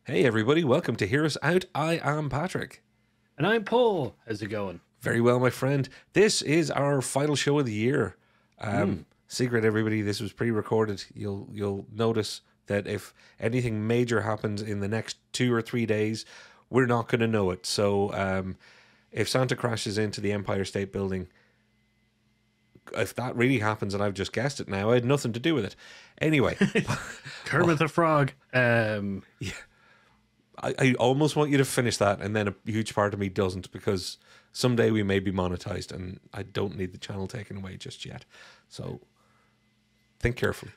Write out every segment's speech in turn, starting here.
Hey everybody, welcome to Hear Us Out. I am Patrick. And I'm Paul. How's it going? Very well, my friend. This is our final show of the year. Mm. Secret, everybody, this was pre-recorded. You'll notice that if anything major happens in the next 2 or 3 days, we're not going to know it. So if Santa crashes into the Empire State Building, if that really happens, and I've just guessed it now, I had nothing to do with it. Anyway. Kermit the Frog. Yeah. I almost want you to finish that, and then a huge part of me doesn't, because someday we may be monetized, and I don't need the channel taken away just yet. So think carefully.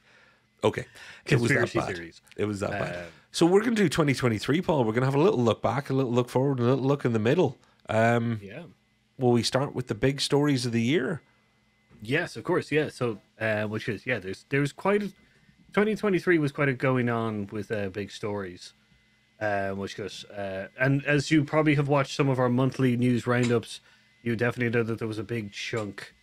Okay, it was that Conspiracy bad. theories. It was that bad. So we're going to do 2023, Paul. We're going to have a little look back, a little look forward, and a little look in the middle. Yeah. Will we start with the big stories of the year? Yes, of course. Yeah. So, which is there's quite a 2023 was quite a going on with big stories. Which goes and as you probably have watched some of our monthly news roundups, you definitely know that there was a big chunk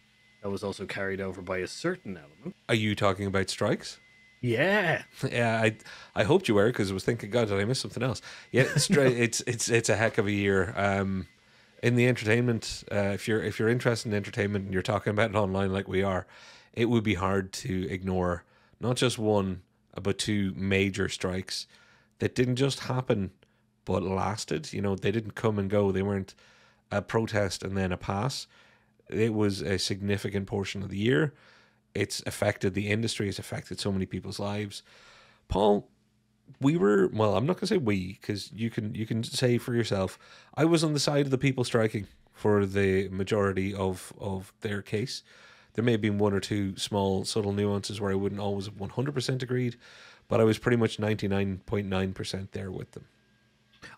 that was also carried over by a certain element. Are you talking about strikes? Yeah. Yeah, I hoped you were, because I was thinking, God, did I miss something else? Yeah, it's a heck of a year. In the entertainment, if you're interested in entertainment and you're talking about it online like we are, it would be hard to ignore not just one but two major strikes that didn't just happen but lasted. You know, they didn't come and go. They weren't a protest and then a pass. It was a significant portion of the year. It's affected the industry. It's affected so many people's lives. Paul, I'm not going to say we, because you can say for yourself, I was on the side of the people striking for the majority of their case. There may have been one or two small subtle nuances where I wouldn't always have 100% agreed, but I was pretty much 99.9% there with them.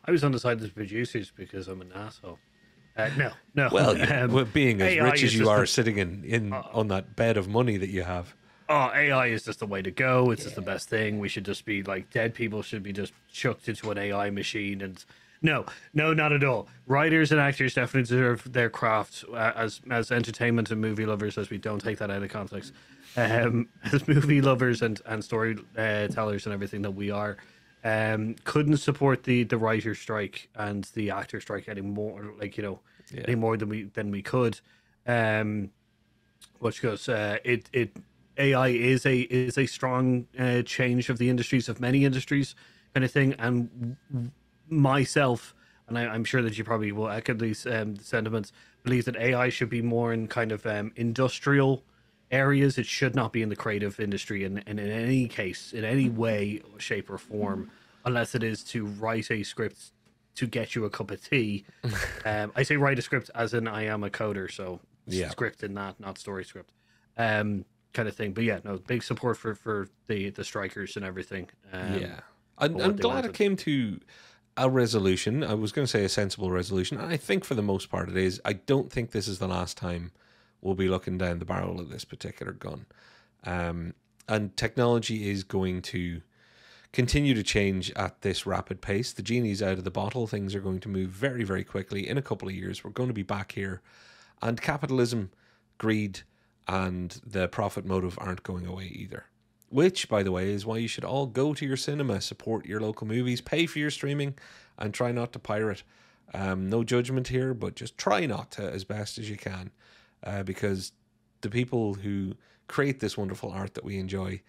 I was on the side of the producers because I'm an asshole. No. Well, yeah, being as AI rich is as you just are, sitting in on that bed of money that you have. AI is just the way to go. It's just the best thing. We should just be like, dead people should be just chucked into an AI machine. And no, not at all. Writers and actors definitely deserve their craft as entertainment and movie lovers, as we don't take that out of context. As movie lovers and storytellers and everything that we are, couldn't support the writer strike and the actor strike anymore. Any more than we could. Which goes it AI is a strong change of the industries, of many industries, kind of thing. And myself, and I'm sure that you probably will echo these sentiments, believe that AI should be more in kind of industrial areas. It should not be in the creative industry in any case, in any way, shape, or form, unless it is to write a script to get you a cup of tea. I say write a script as in I am a coder, so script in that, not story script. Kind of thing. But yeah, no, big support for the strikers and everything. I'm glad it came to a resolution. I was going to say a sensible resolution, and I think for the most part it is. I don't think this is the last time we'll be looking down the barrel of this particular gun. And technology is going to continue to change at this rapid pace. The genie's out of the bottle. Things are going to move very, very quickly. In a couple of years, we're going to be back here, and capitalism, greed, and the profit motive aren't going away either. Which, by the way, is why you should all go to your cinema, support your local movies, pay for your streaming, and try not to pirate. No judgment here, but just try not to as best as you can, because the people who create this wonderful art that we enjoy,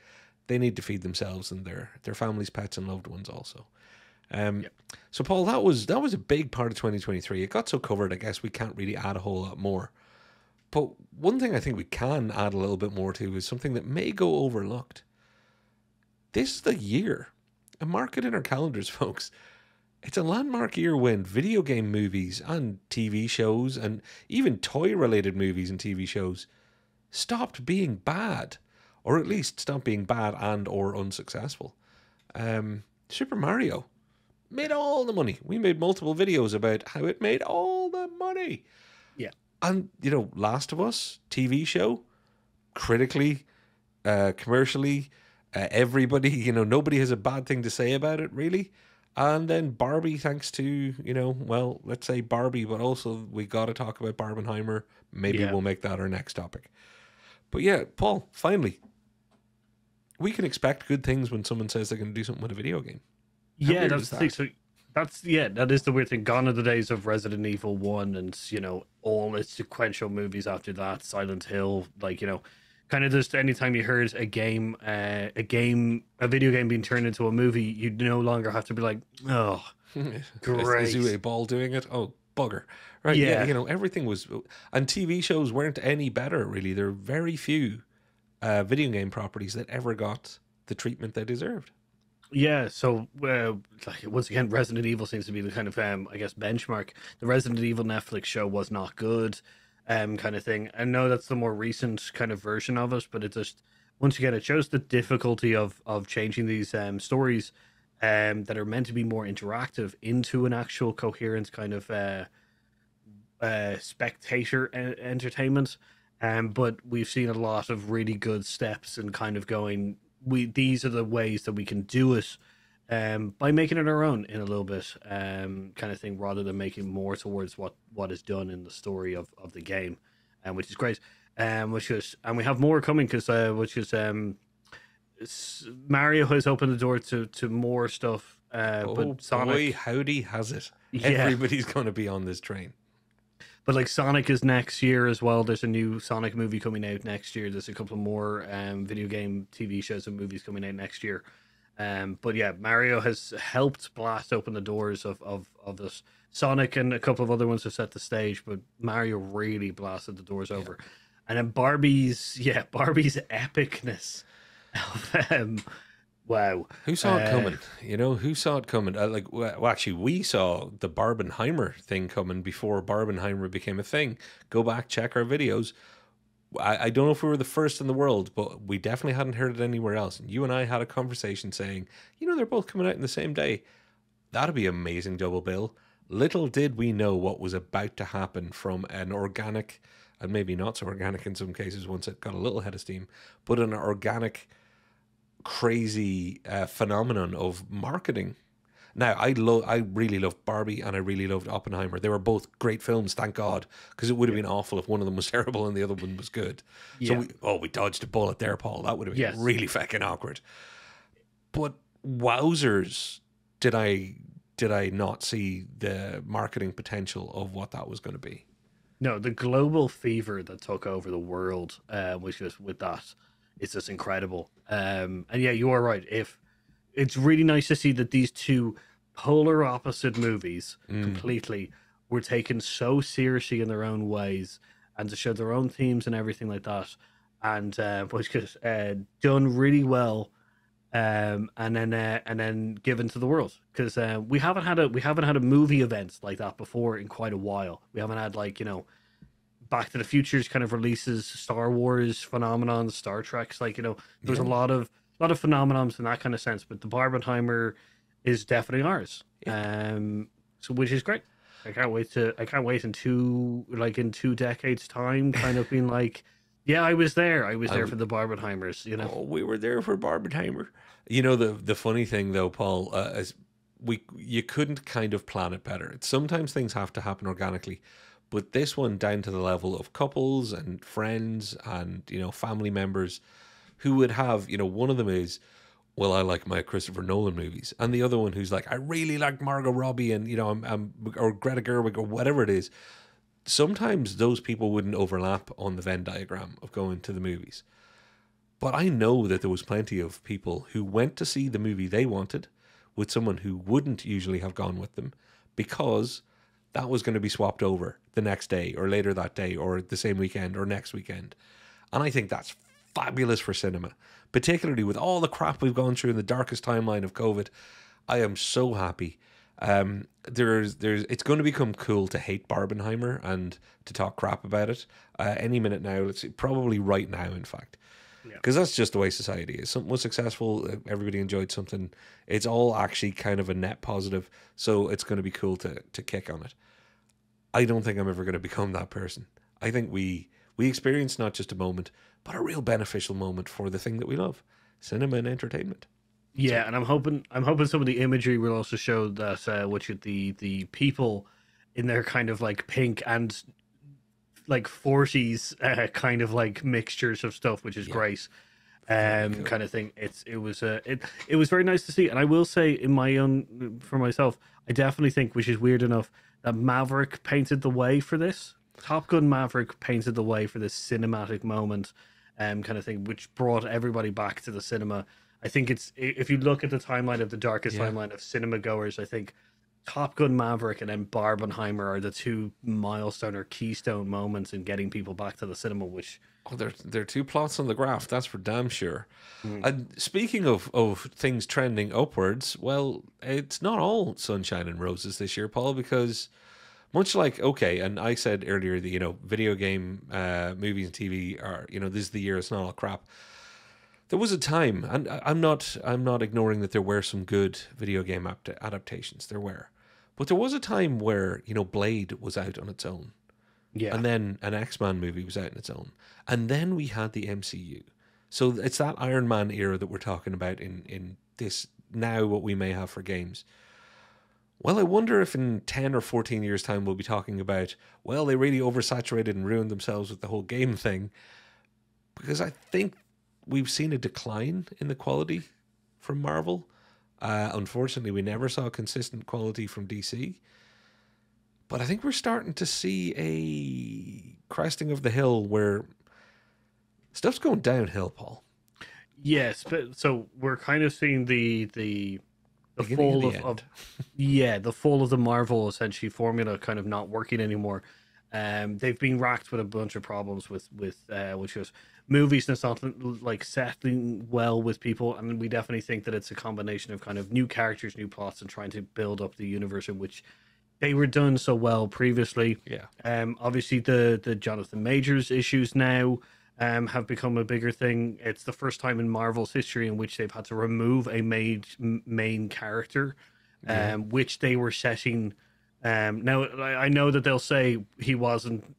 they need to feed themselves and their families, pets, and loved ones also. So, Paul, that was a big part of 2023. It got so covered, I guess we can't really add a whole lot more. But one thing I think we can add a little bit more to is something that may go overlooked. This is the year. And mark it in our calendars, folks. It's a landmark year when video game movies and TV shows, and even toy-related movies and TV shows, stopped being bad. Or at least stopped being bad and or unsuccessful. Super Mario made all the money. We made multiple videos about how it made all the money. Yeah. And, Last of Us, TV show, critically, commercially, everybody, nobody has a bad thing to say about it, really. And then Barbie, thanks to, let's say Barbie, but also we got to talk about Barbenheimer. Maybe we'll make that our next topic. But yeah, Paul, finally, we can expect good things when someone says they're going to do something with a video game. How Yeah, weird that's is the thing. that? So that is the weird thing. Gone are the days of Resident Evil 1 and, all its sequential movies after that, Silent Hill, kind of just anytime you heard a video game being turned into a movie, you no longer have to be like, oh, Is great. Uwe Ball doing it? Oh, bugger. Right, yeah, Yeah. everything was. And TV shows weren't any better, really. There are very few video game properties that ever got the treatment they deserved. Yeah, so once again, Resident Evil seems to be the kind of I guess benchmark. The Resident Evil Netflix show was not good, kind of thing. I know that's the more recent kind of version of it, but it just once again it shows the difficulty of changing these stories that are meant to be more interactive into an actual coherent kind of spectator entertainment. But we've seen a lot of really good steps and kind of going. These are the ways that we can do it, by making it our own in a little bit, kind of thing, rather than making more towards what is done in the story of the game, which is great. Which is and we have more coming because which is Mario has opened the door to more stuff. Oh But boy, Sonic, howdy has it. yeah, Everybody's going to be on this train. but like Sonic is next year as well. There's a new Sonic movie coming out next year. There's a couple more video game TV shows and movies coming out next year. But yeah, Mario has helped blast open the doors of this. Sonic and a couple of other ones have set the stage, but Mario really blasted the doors Yeah. over. And then Barbie's epicness. Wow. Who saw it coming? Who saw it coming? Actually, we saw the Barbenheimer thing coming before Barbenheimer became a thing. Go back, check our videos. I don't know if we were the first in the world, but we definitely hadn't heard it anywhere else. And you and I had a conversation saying, they're both coming out in the same day. That'd be an amazing double bill. Little did we know what was about to happen from an organic, and maybe not so organic in some cases once it got a little head of steam, but an organic, crazy phenomenon of marketing. Now, I really loved Barbie and I really loved Oppenheimer. They were both great films, thank God, because it would have Yeah. been awful if one of them was terrible and the other one was good. So Yeah. we dodged a bullet there, Paul. That would have been Yes. really fucking awkward. But wowzers, did I not see the marketing potential of what that was going to be? No, the global fever that took over the world, was just with that, it's just incredible. And yeah, you are right. If it's really nice to see that these two polar opposite movies Mm, completely were taken so seriously in their own ways and to show their own themes and everything like that, and was just done really well, and then given to the world because we haven't had a movie event like that before in quite a while. We haven't had Back to the Future's kind of releases, Star Wars phenomenons, Star Trek's there's a yeah. lot of phenomenons in that kind of sense, but the Barbenheimer is definitely ours. Yeah. So which is great. I can't wait in 2 decades time, kind of being like, yeah, I was there I, for the Barbenheimers. Oh, we were there for Barbenheimer. The funny thing though, Paul, is you couldn't kind of plan it better. Sometimes things have to happen organically, but this one down to the level of couples and friends and family members who would have one of them is, well, I like my Christopher Nolan movies, and the other one who's like, I really like Margot Robbie and I'm or Greta Gerwig or whatever it is. Sometimes those people wouldn't overlap on the Venn diagram of going to the movies. But I know that there was plenty of people who went to see the movie they wanted with someone who wouldn't usually have gone with them because that was going to be swapped over the next day or later that day or the same weekend or next weekend. And I think that's fabulous for cinema, particularly with all the crap we've gone through in the darkest timeline of COVID. I am so happy. It's going to become cool to hate Barbenheimer and to talk crap about it any minute now. Let's see, probably right now, in fact, Yeah. because that's just the way society is. Something was successful, everybody enjoyed something. It's all actually kind of a net positive, so it's going to be cool to kick on it. I don't think I'm ever going to become that person. I think we experience not just a moment, but a real beneficial moment for the thing that we love, cinema and entertainment. So Yeah, and I'm hoping some of the imagery will also show that which is the people in their kind of like pink and like 40s kind of like mixtures of stuff, which is yeah, great. Very cool. kind of thing. It was very nice to see, and I will say in my own for myself, I definitely think, which is weird enough, that Maverick painted the way for this. Top Gun Maverick painted the way for this cinematic moment, kind of thing, which brought everybody back to the cinema. I think it's if you look at the timeline of the darkest Yeah. timeline of cinema goers, I think Top Gun Maverick and then Barbenheimer are the two milestone or keystone moments in getting people back to the cinema. Which Oh, there are two plots on the graph. That's for damn sure. mm, And speaking of things trending upwards, well, it's not all sunshine and roses this year, Paul, because much like okay, and I said earlier that video game movies and TV are this is the year it's not all crap. There was a time, and I'm not ignoring that there were some good video game adaptations. There were, but there was a time where Blade was out on its own, yeah, and then an X-Men movie was out on its own, and then we had the MCU. So it's that Iron Man era that we're talking about in this now what we may have for games. Well, I wonder if in 10 or 14 years' time we'll be talking about, well, they really oversaturated and ruined themselves with the whole game thing. Because I think we've seen a decline in the quality from Marvel. Unfortunately, we never saw consistent quality from DC. But I think we're starting to see a cresting of the hill where stuff's going downhill, Paul. yes, but so we're kind of seeing the Beginning of fall the of end. yeah, the fall of the Marvel essentially formula kind of not working anymore. They've been racked with a bunch of problems with which was movies that's not like settling well with people, and we definitely think that it's a combination of kind of new characters, new plots, and trying to build up the universe in which they were done so well previously. Yeah. Obviously the Jonathan Majors issues now have become a bigger thing. It's the first time in Marvel's history in which they've had to remove a main character, Yeah. which they were setting. Now I know that they'll say he wasn't.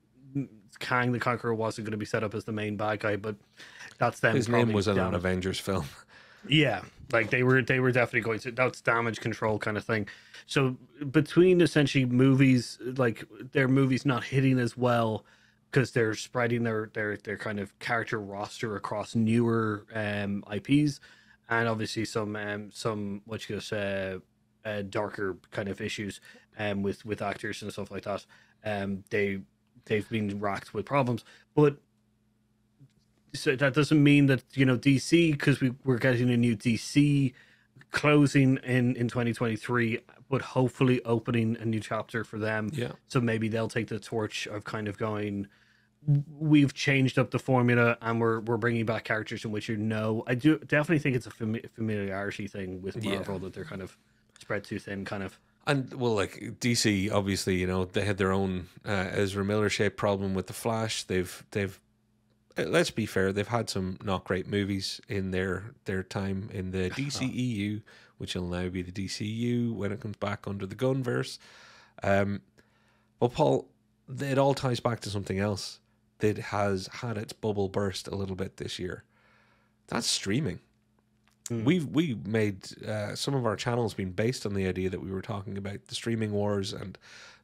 Kang the Conqueror wasn't going to be set up as the main bad guy, but that's them. His name was in an down. Avengers film. Yeah, like they were definitely going to. That's damage control kind of thing. So between essentially movies, like their movies not hitting as well because they're spreading their kind of character roster across newer IPs, and obviously some what you could say darker kind of issues with actors and stuff like that. They've been racked with problems, but so that doesn't mean that DC, because we're getting a new DC closing in 2023, but hopefully opening a new chapter for them. Yeah. So maybe they'll take the torch of kind of going, we've changed up the formula and we're bringing back characters in which I do definitely think it's a familiarity thing with Marvel, that they're kind of spread too thin kind of. And well, like DC, obviously, they had their own Ezra Miller shaped problem with the Flash. They've let's be fair, they've had some not great movies in their time in the DCEU, which will now be the DCU when it comes back under the Gunverse. But Paul, it all ties back to something else that has had its bubble burst a little bit this year. That's streaming. We made some of our channels been based on the idea that we were talking about the streaming wars and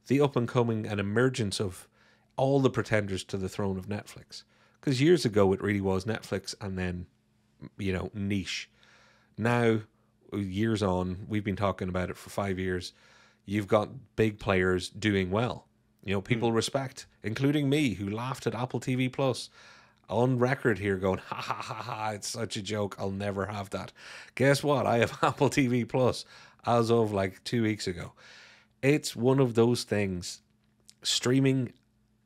the up and coming and emergence of all the pretenders to the throne of Netflix. Because years ago it really was Netflix and then niche. Now, years on, we've been talking about it for 5 years. You've got big players doing well. People respect, including me, who laughed at Apple TV Plus on record here going, ha ha ha ha, it's such a joke, I'll never have that. Guess what? I have Apple TV Plus as of like 2 weeks ago. It's one of those things. Streaming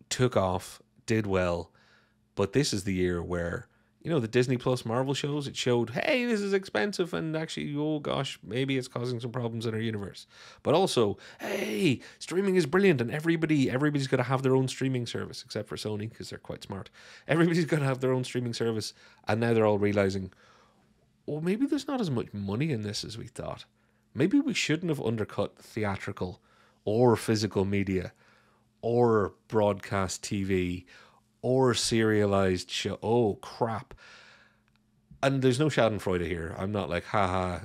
took off, did well, but this is the year where, the Disney Plus Marvel shows, it showed, hey, this is expensive and actually, oh gosh, maybe it's causing some problems in our universe. But also, hey, streaming is brilliant and everybody's got to have their own streaming service, except for Sony, because they're quite smart. Everybody's got to have their own streaming service, and now they're all realizing, well, maybe there's not as much money in this as we thought. Maybe we shouldn't have undercut theatrical or physical media or broadcast TV or serialized show. Oh, crap. And there's no schadenfreude here. I'm not like, haha,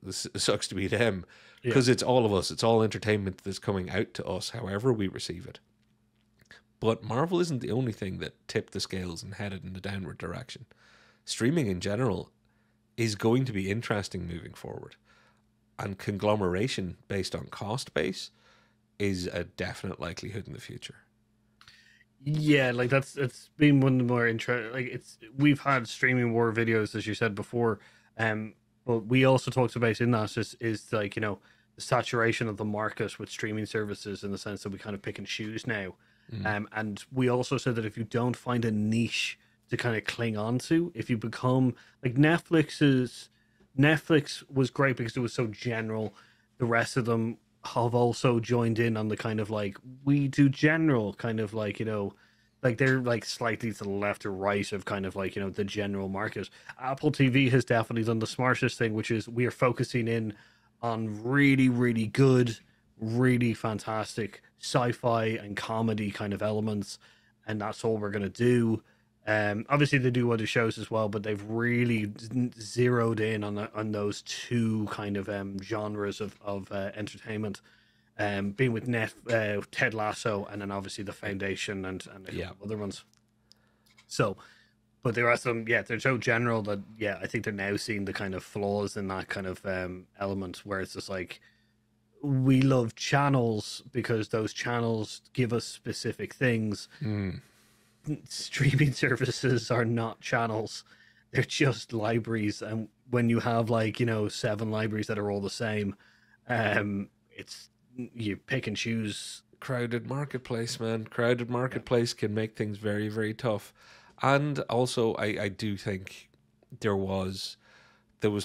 this sucks to be them. Because it's all of us. It's all entertainment that's coming out to us, however we receive it. But Marvel isn't the only thing that tipped the scales and headed in the downward direction. streaming in general is going to be interesting moving forward. And conglomeration based on cost base is a definite likelihood in the future. Yeah, like that's it's been one of the more interesting. Like it's we've had streaming war videos, as you said before, um, but we also talked about in that is like the saturation of the market with streaming services in the sense that we kind of pick and choose now, Mm. and we also said that if you don't find a niche to kind of cling on to, if you become like Netflix was great because it was so general. The rest of them have also joined in on the kind of like we do general kind of like like they're like slightly to the left or right of kind of like the general market. Apple TV has definitely done the smartest thing, which is we are focusing in on really really good, really fantastic sci-fi and comedy kind of elements, and that's all we're going to do. Obviously they do other shows as well, but they've really zeroed in on those two kind of genres of entertainment. Being with Ted Lasso, and then obviously the Foundation and a Yeah. couple of other ones. So, but there are some, yeah, they're so general that yeah, I think they're now seeing the kind of flaws in that kind of element where it's just like we love channels because those channels give us specific things. Mm. Streaming services are not channels, they're just libraries, and when you have like 7 libraries that are all the same, it's you pick and choose. Crowded marketplace, man. Crowded marketplace can make things very, very tough. And also, I do think there was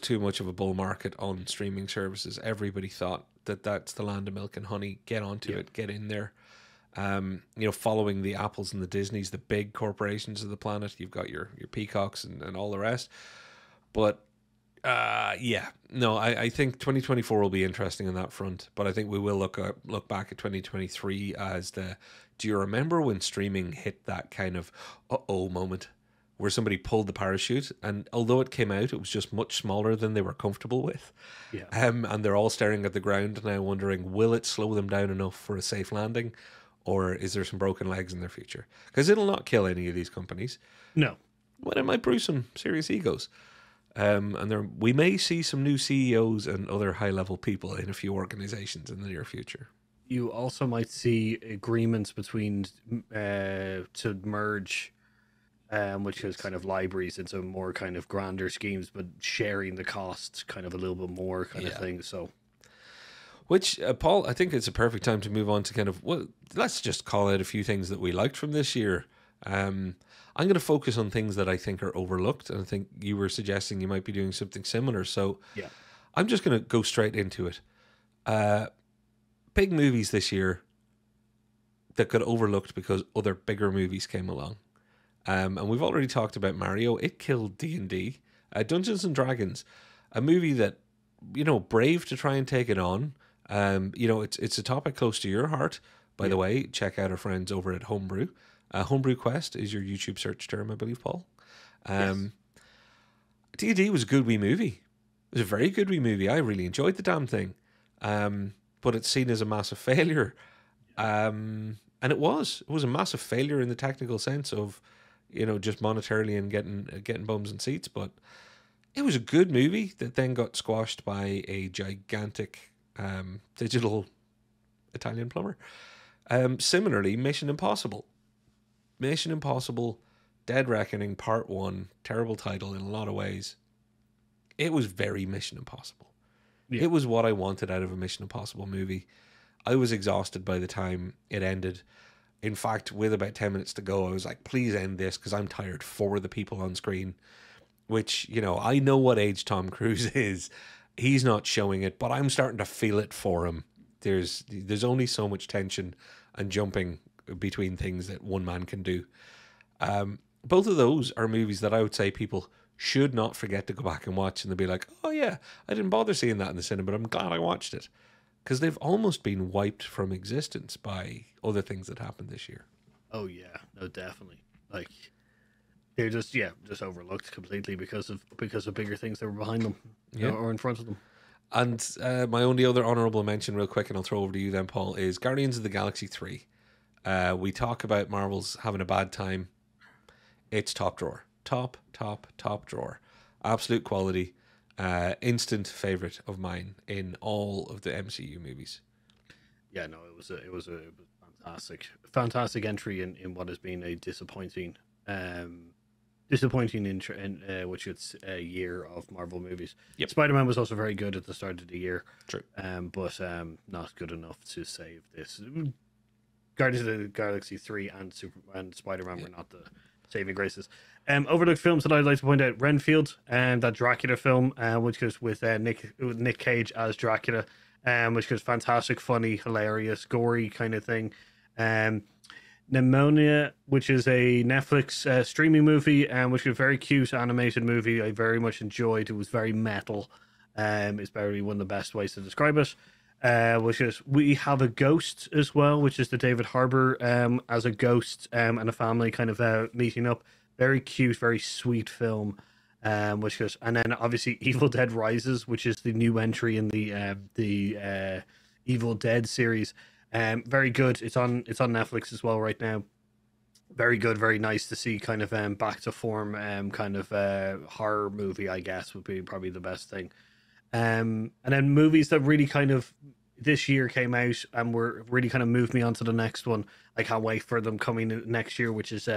too much of a bull market on streaming services. Everybody thought that that's the land of milk and honey. Get onto it, get in there. Following the Apples and the Disneys, the big corporations of the planet. You've got your Peacocks and all the rest. But I think 2024 will be interesting on that front. But I think we will look back at 2023 as the. Do you remember when streaming hit that kind of moment where somebody pulled the parachute, and although it came out, it was just much smaller than they were comfortable with. Yeah. And they're all staring at the ground now, wondering, will it slow them down enough for a safe landing, or is there some broken legs in their future? Because it'll not kill any of these companies. No. But it might bruise some serious egos. And we may see some new CEOs and other high-level people in a few organizations in the near future. You also might see agreements between to merge, which is kind of libraries into more kind of grander schemes, but sharing the costs kind of a little bit more kind of thing. So, which Paul, I think it's a perfect time to move on to kind of let's just call out a few things that we liked from this year. I'm going to focus on things that I think are overlooked, and I think you were suggesting you might be doing something similar. So, yeah, I'm just going to go straight into it. Big movies this year that got overlooked because other bigger movies came along. And we've already talked about Mario. It killed D&D. Dungeons and Dragons, a movie that, brave to try and take it on. It's a topic close to your heart. By the way, check out our friends over at Homebrew. Homebrew Quest is your YouTube search term, I believe, Paul. D&D was a good wee movie. It was a very good wee movie. I really enjoyed the damn thing. But it's seen as a massive failure. And it was a massive failure in the technical sense of, just monetarily and getting bums and seats. But it was a good movie that then got squashed by a gigantic digital Italian plumber. Similarly, Mission Impossible, Dead Reckoning Part 1, terrible title in a lot of ways. It was very Mission Impossible. Yeah. It was what I wanted out of a Mission Impossible movie. I was exhausted by the time it ended. In fact, with about 10 minutes to go, I was like, please end this because I'm tired for the people on screen. Which, I know what age Tom Cruise is. He's not showing it, but I'm starting to feel it for him. There's only so much tension and jumping between things that one man can do. Both of those are movies that I would say people should not forget to go back and watch, and they'll be like, oh yeah, I didn't bother seeing that in the cinema, but I'm glad I watched it. Because they've almost been wiped from existence by other things that happened this year. Oh yeah, no, definitely. Like they're just overlooked completely because of bigger things that were behind them, or in front of them. And my only other honourable mention, real quick, and I'll throw over to you then, Paul, is Guardians of the Galaxy 3. We talk about Marvel's having a bad time. It's top drawer. top drawer. Absolute quality. Instant favorite of mine in all of the MCU movies. Yeah, no, it was fantastic entry in what has been a um, disappointing which it's a year of Marvel movies. Yep. Spider-Man was also very good at the start of the year, True. but not good enough to save this. Guardians of the Galaxy 3 and Spider-Man were not the saving graces. Overlooked films that I'd like to point out: Renfield, and that Dracula film, which was with Nick Cage as Dracula, which was fantastic, funny, hilarious, gory kind of thing. Um, Pneumonia, which is a Netflix streaming movie, which was a very cute animated movie. I very much enjoyed. It was very metal. It's probably one of the best ways to describe it. Which is We Have a Ghost as well, which is the David Harbour as a ghost and a family kind of meeting up. Very cute, very sweet film. Which is, and then obviously Evil Dead Rises, which is the new entry in the Evil Dead series. Very good. It's on Netflix as well right now. Very good, very nice to see kind of back to form kind of horror movie, I guess, would be probably the best thing. And then movies that really kind of this year came out and were really kind of moved me on to the next one. I can't wait for them coming next year, which is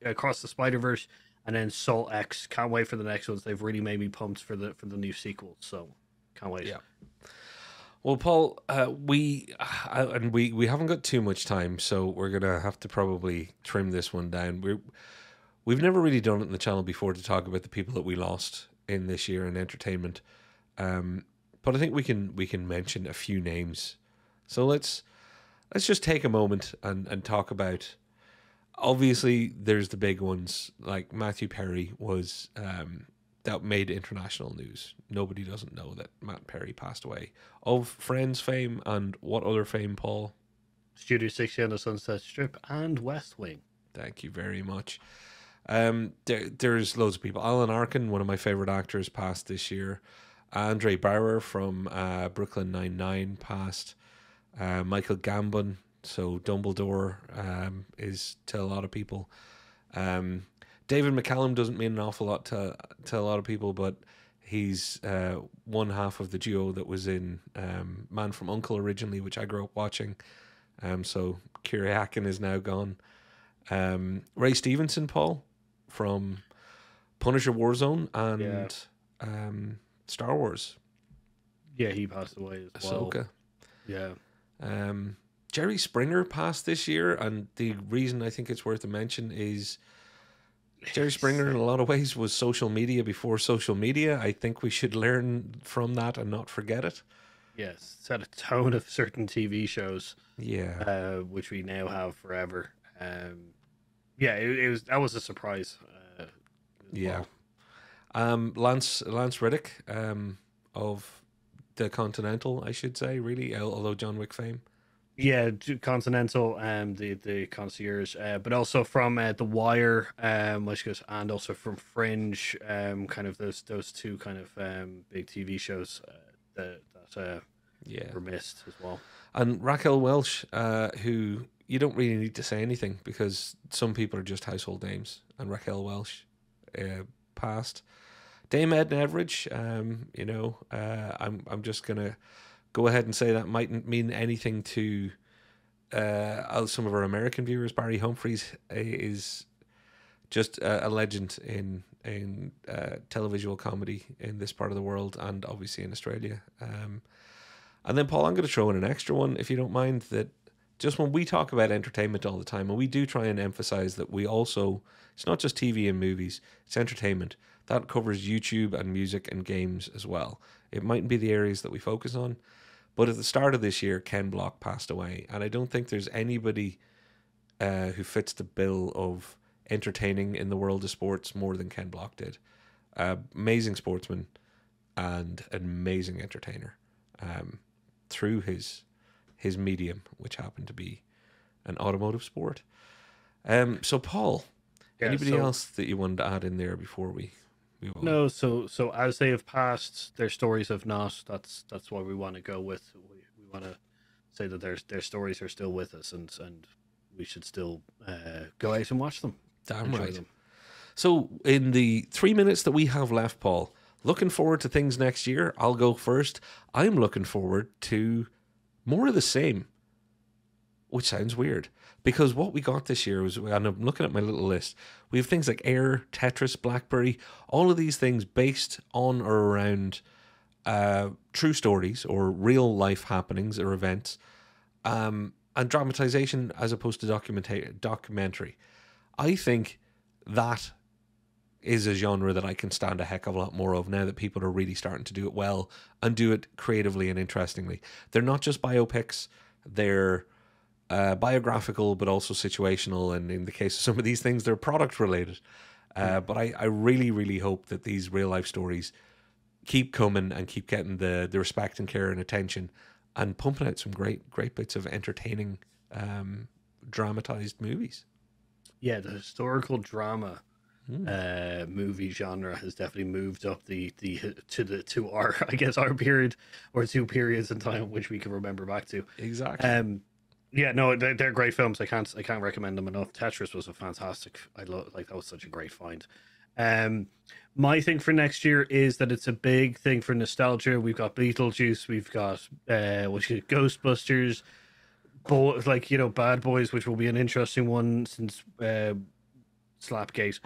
Across the Spider Verse and then Soul X. Can't wait for the next ones. They've really made me pumped for the new sequels. So can't wait. Yeah. Well, Paul, we haven't got too much time, so we're gonna have to probably trim this one down. We've never really done it in the channel before to talk about the people that we lost in this year in entertainment. But I think we can mention a few names. So let's just take a moment and talk about. Obviously, there's the big ones like Matthew Perry was that made international news. Nobody doesn't know that Matt Perry passed away of Friends fame and what other fame, Paul? Studio 60 on the Sunset Strip and West Wing. Thank you very much. There's loads of people. Alan Arkin, one of my favorite actors, passed this year. Andre Bauer from Brooklyn Nine-Nine passed. Michael Gambon, so Dumbledore, is to a lot of people. David McCallum doesn't mean an awful lot to a lot of people, but he's one half of the duo that was in Man from U.N.C.L.E. originally, which I grew up watching. So Kiri Akin is now gone. Ray Stevenson, Paul, from Punisher Warzone and Star Wars. Yeah, he passed away as well. Ahsoka. Yeah. Jerry Springer passed this year, and the reason I think it's worth a mention is Jerry Springer in a lot of ways was social media before social media. I think we should learn from that and not forget it. Yes, set a tone of certain TV shows. Yeah. Which we now have forever. That was a surprise. Yeah. Lance Riddick of the Continental, I should say, really, although John Wick fame. Yeah, Continental, the concierge, but also from The Wire, which goes, and also from Fringe, kind of those two kind of big TV shows that were missed as well. And Raquel Welch, who you don't really need to say anything because some people are just household names, and Raquel Welch passed. Dame Edna Everage, I'm just gonna go ahead and say that mightn't mean anything to some of our American viewers. Barry Humphries is just a legend in televisual comedy in this part of the world and obviously in Australia. And then, Paul, I'm going to throw in an extra one, if you don't mind, that just when we talk about entertainment all the time, and we do try and emphasize that we also, it's not just TV and movies, it's entertainment. That covers YouTube and music and games as well. It mightn't be the areas that we focus on, but at the start of this year, Ken Block passed away. And I don't think there's anybody who fits the bill of entertaining in the world of sports more than Ken Block did. Amazing sportsman and an amazing entertainer through his medium, which happened to be an automotive sport. So, Paul, anybody else that you wanted to add in there before we move on? No, so as they have passed, their stories have not. That's what we want to go with. We want to say that their stories are still with us, and we should still go out and watch them. Damn right. Them. So, in the 3 minutes that we have left, Paul, looking forward to things next year. I'll go first. I'm looking forward to more of the same, which sounds weird because what we got this year was, and I'm looking at my little list, we have things like Air, Tetris, Blackberry, all of these things based on or around true stories or real life happenings or events, and dramatization as opposed to documentary. I think that is a genre that I can stand a heck of a lot more of now that people are really starting to do it well and do it creatively and interestingly. They're not just biopics, they're biographical, but also situational. And in the case of some of these things, they're product related. But I really, really hope that these real life stories keep coming and keep getting the respect and care and attention and pumping out some great bits of entertaining, dramatized movies. Yeah, the historical drama movie genre has definitely moved up to our, I guess, our period, or two periods in time which we can remember back to. Exactly. Yeah, no, they're great films. I can't recommend them enough. Tetris was a fantastic. I love, like, that was such a great find. My thing for next year is that it's a big thing for nostalgia. We've got Beetlejuice, we've got Ghostbusters, like, Bad Boys, which will be an interesting one since Slapgate.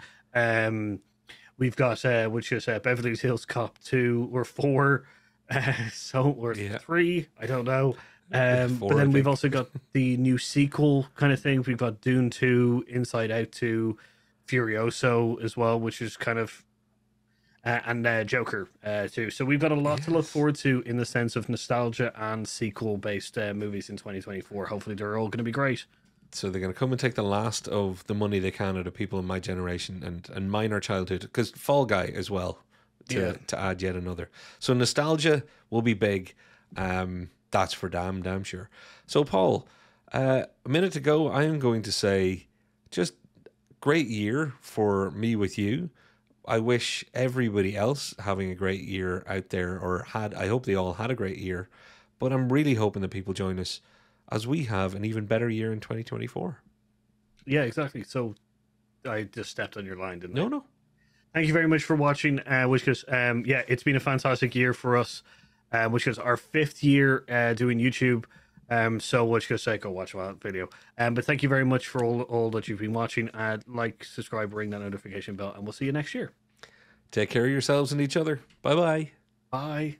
We've got which is Beverly Hills Cop 2 or 4, or 3. I don't know. But then we've also got the new sequel kind of thing. We've got Dune 2, Inside Out 2, Furioso as well, which is kind of and Joker too. So we've got a lot to look forward to in the sense of nostalgia and sequel based movies in 2024. Hopefully they're all going to be great. So they're going to come and take the last of the money they can out of people in my generation and mine our childhood, because Fall Guy as well, to add yet another. So nostalgia will be big. That's for damn sure. So Paul, a minute ago, I am going to say just great year for me with you. I wish everybody else having a great year out there, I hope they all had a great year, but I'm really hoping that people join us as we have an even better year in 2024. Yeah, exactly. So I just stepped on your line, didn't I? No. Thank you very much for watching, Wishkas. It's been a fantastic year for us, which is our 5th year doing YouTube. So Wishkas, go watch that video. But thank you very much for all that you've been watching. Like, subscribe, ring that notification bell, and we'll see you next year. Take care of yourselves and each other. Bye-bye. Bye.